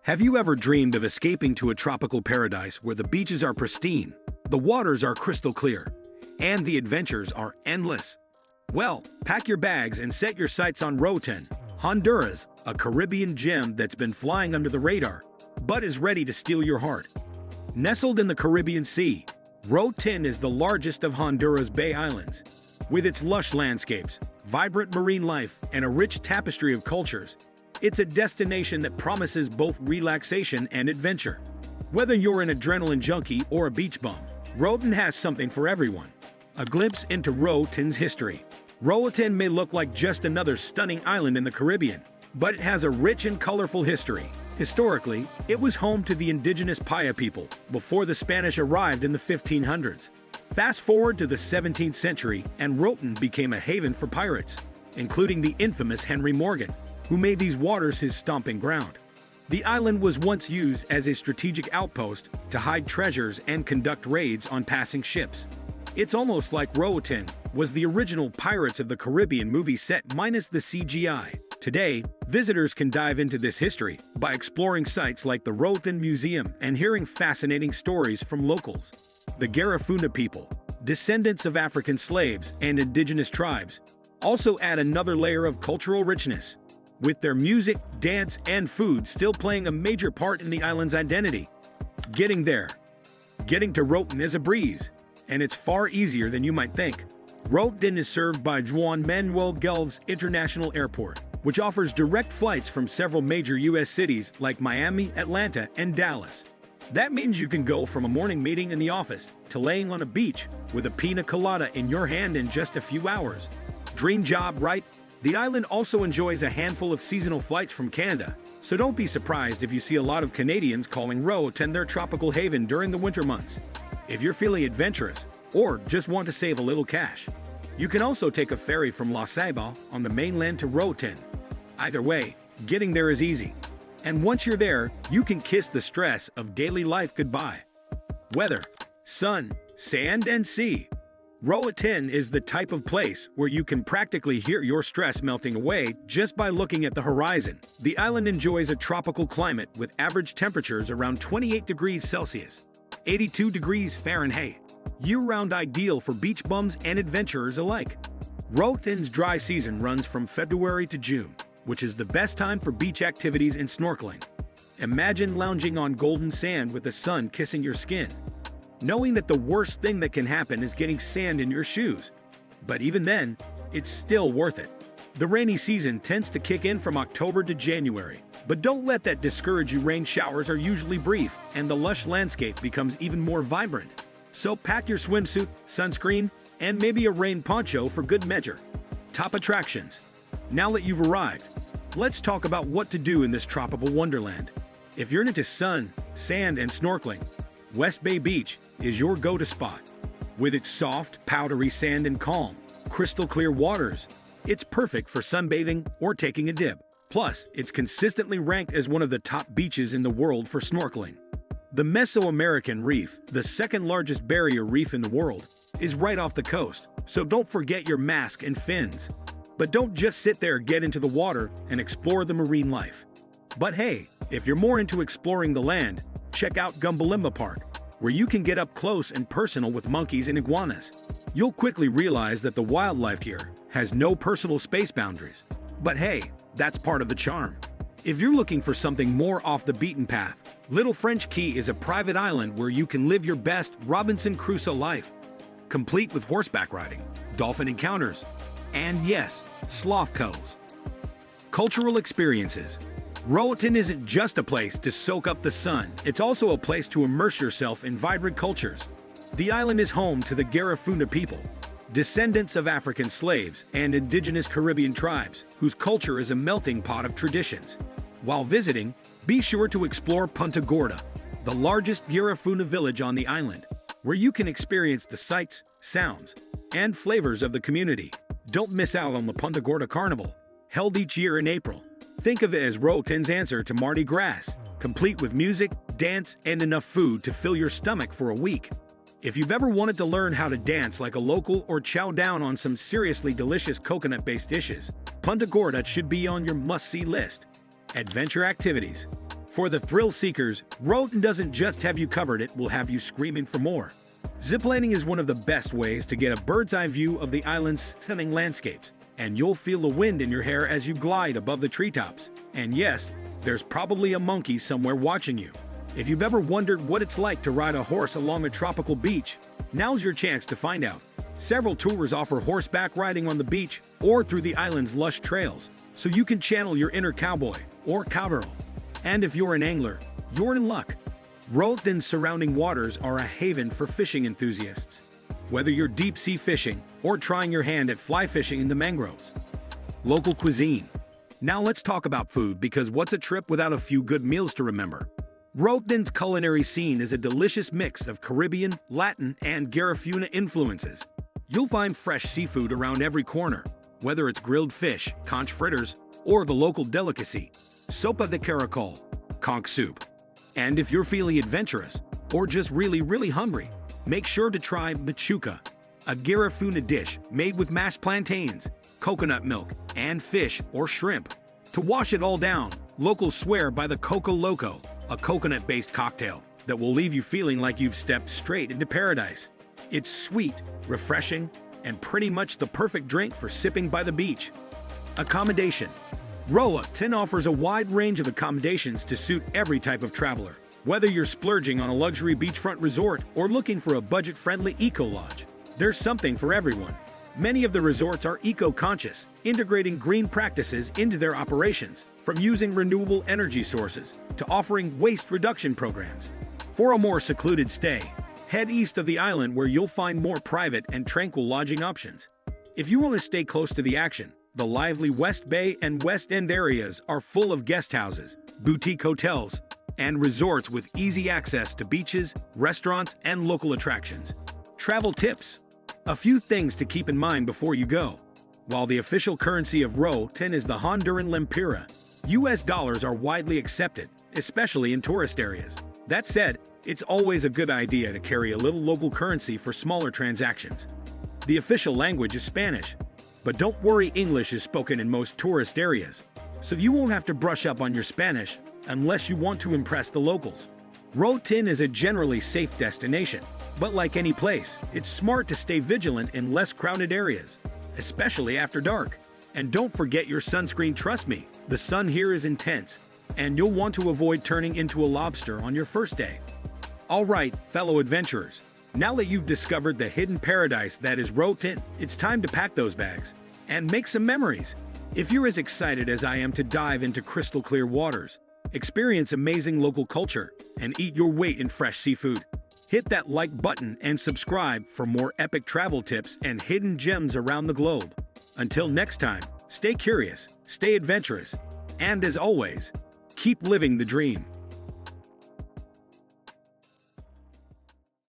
Have you ever dreamed of escaping to a tropical paradise where the beaches are pristine, the waters are crystal clear, and the adventures are endless? Well, pack your bags and set your sights on Roatán, Honduras, a Caribbean gem that's been flying under the radar, but is ready to steal your heart. Nestled in the Caribbean Sea, Roatán is the largest of Honduras' Bay Islands. With its lush landscapes, vibrant marine life, and a rich tapestry of cultures, it's a destination that promises both relaxation and adventure. Whether you're an adrenaline junkie or a beach bum, Roatán has something for everyone. A glimpse into Roatán's history. Roatán may look like just another stunning island in the Caribbean, but it has a rich and colorful history. Historically, it was home to the indigenous Paya people before the Spanish arrived in the 1500s. Fast forward to the 17th century, and Roatán became a haven for pirates, including the infamous Henry Morgan, who made these waters his stomping ground. The island was once used as a strategic outpost to hide treasures and conduct raids on passing ships. It's almost like Roatán was the original Pirates of the Caribbean movie set minus the CGI. Today, visitors can dive into this history by exploring sites like the Roatán Museum and hearing fascinating stories from locals. The Garífuna people, descendants of African slaves and indigenous tribes, also add another layer of cultural richness, with their music, dance, and food still playing a major part in the island's identity. Getting to Roatán is a breeze, and it's far easier than you might think. Roatán is served by Juan Manuel Gelves International Airport, which offers direct flights from several major U.S. cities like Miami, Atlanta, and Dallas. That means you can go from a morning meeting in the office to laying on a beach with a pina colada in your hand in just a few hours. Dream job, right? The island also enjoys a handful of seasonal flights from Canada, so don't be surprised if you see a lot of Canadians calling Roatán their tropical haven during the winter months. If you're feeling adventurous, or just want to save a little cash, you can also take a ferry from La Ceiba on the mainland to Roatán. Either way, getting there is easy. And once you're there, you can kiss the stress of daily life goodbye. Weather, sun, sand, and sea. Roatán is the type of place where you can practically hear your stress melting away just by looking at the horizon. The island enjoys a tropical climate with average temperatures around 28 degrees Celsius, 82 degrees Fahrenheit, year-round ideal for beach bums and adventurers alike. Roatán's dry season runs from February to June, which is the best time for beach activities and snorkeling. Imagine lounging on golden sand with the sun kissing your skin, knowing that the worst thing that can happen is getting sand in your shoes. But even then, it's still worth it. The rainy season tends to kick in from October to January, but don't let that discourage you. Rain showers are usually brief, and the lush landscape becomes even more vibrant. So pack your swimsuit, sunscreen, and maybe a rain poncho for good measure. Top attractions. Now that you've arrived, let's talk about what to do in this tropical wonderland. If you're into sun, sand, and snorkeling, West Bay Beach is your go-to spot. With its soft, powdery sand and calm, crystal clear waters, it's perfect for sunbathing or taking a dip. Plus, it's consistently ranked as one of the top beaches in the world for snorkeling. The Mesoamerican Reef, the second largest barrier reef in the world, is right off the coast, so don't forget your mask and fins. But don't just sit there, get into the water and explore the marine life. But hey, if you're more into exploring the land, check out Gumbalimba Park, where you can get up close and personal with monkeys and iguanas. You'll quickly realize that the wildlife here has no personal space boundaries. But hey, that's part of the charm. If you're looking for something more off the beaten path, Little French Key is a private island where you can live your best Robinson Crusoe life, complete with horseback riding, dolphin encounters, and yes, sloth culls. Cultural experiences. Roatán isn't just a place to soak up the sun, it's also a place to immerse yourself in vibrant cultures. The island is home to the Garífuna people, descendants of African slaves and indigenous Caribbean tribes, whose culture is a melting pot of traditions. While visiting, be sure to explore Punta Gorda, the largest Garífuna village on the island, where you can experience the sights, sounds, and flavors of the community. Don't miss out on the Punta Gorda Carnival, held each year in April. Think of it as Roatán's answer to Mardi Gras, complete with music, dance, and enough food to fill your stomach for a week. If you've ever wanted to learn how to dance like a local or chow down on some seriously delicious coconut-based dishes, Punta Gorda should be on your must-see list. Adventure activities. For the thrill seekers, Roatán doesn't just have you covered, it will have you screaming for more. Ziplining is one of the best ways to get a bird's-eye view of the island's stunning landscapes, and you'll feel the wind in your hair as you glide above the treetops. And yes, there's probably a monkey somewhere watching you. If you've ever wondered what it's like to ride a horse along a tropical beach, now's your chance to find out. Several tours offer horseback riding on the beach or through the island's lush trails, so you can channel your inner cowboy or cowgirl. And if you're an angler, you're in luck. Roatán's surrounding waters are a haven for fishing enthusiasts. Whether you're deep-sea fishing or trying your hand at fly fishing in the mangroves. Local cuisine. Now let's talk about food, because what's a trip without a few good meals to remember? Roatán's culinary scene is a delicious mix of Caribbean, Latin, and Garífuna influences. You'll find fresh seafood around every corner, whether it's grilled fish, conch fritters, or the local delicacy, sopa de caracol, conch soup. And if you're feeling adventurous, or just really hungry, make sure to try machuca, a Garífuna dish made with mashed plantains, coconut milk, and fish or shrimp. To wash it all down, locals swear by the coco loco, a coconut-based cocktail that will leave you feeling like you've stepped straight into paradise. It's sweet, refreshing, and pretty much the perfect drink for sipping by the beach. Accommodation. Roatán offers a wide range of accommodations to suit every type of traveler. Whether you're splurging on a luxury beachfront resort or looking for a budget-friendly eco-lodge, there's something for everyone. Many of the resorts are eco-conscious, integrating green practices into their operations, from using renewable energy sources to offering waste reduction programs. For a more secluded stay, head east of the island, where you'll find more private and tranquil lodging options. If you want to stay close to the action, the lively West Bay and West End areas are full of guest houses, boutique hotels, and resorts with easy access to beaches, restaurants, and local attractions. Travel tips. A few things to keep in mind before you go. While the official currency of Roatán is the Honduran lempira, US dollars are widely accepted, especially in tourist areas. That said, it's always a good idea to carry a little local currency for smaller transactions. The official language is Spanish, but don't worry, English is spoken in most tourist areas, so you won't have to brush up on your Spanish unless you want to impress the locals. Roatán is a generally safe destination, but like any place, it's smart to stay vigilant in less crowded areas, especially after dark. And don't forget your sunscreen. Trust me, the sun here is intense, and you'll want to avoid turning into a lobster on your first day. All right, fellow adventurers, now that you've discovered the hidden paradise that is Roatán, it's time to pack those bags and make some memories. If you're as excited as I am to dive into crystal clear waters, experience amazing local culture, and eat your weight in fresh seafood, hit that like button and subscribe for more epic travel tips and hidden gems around the globe. Until next time, stay curious, stay adventurous, and as always, keep living the dream.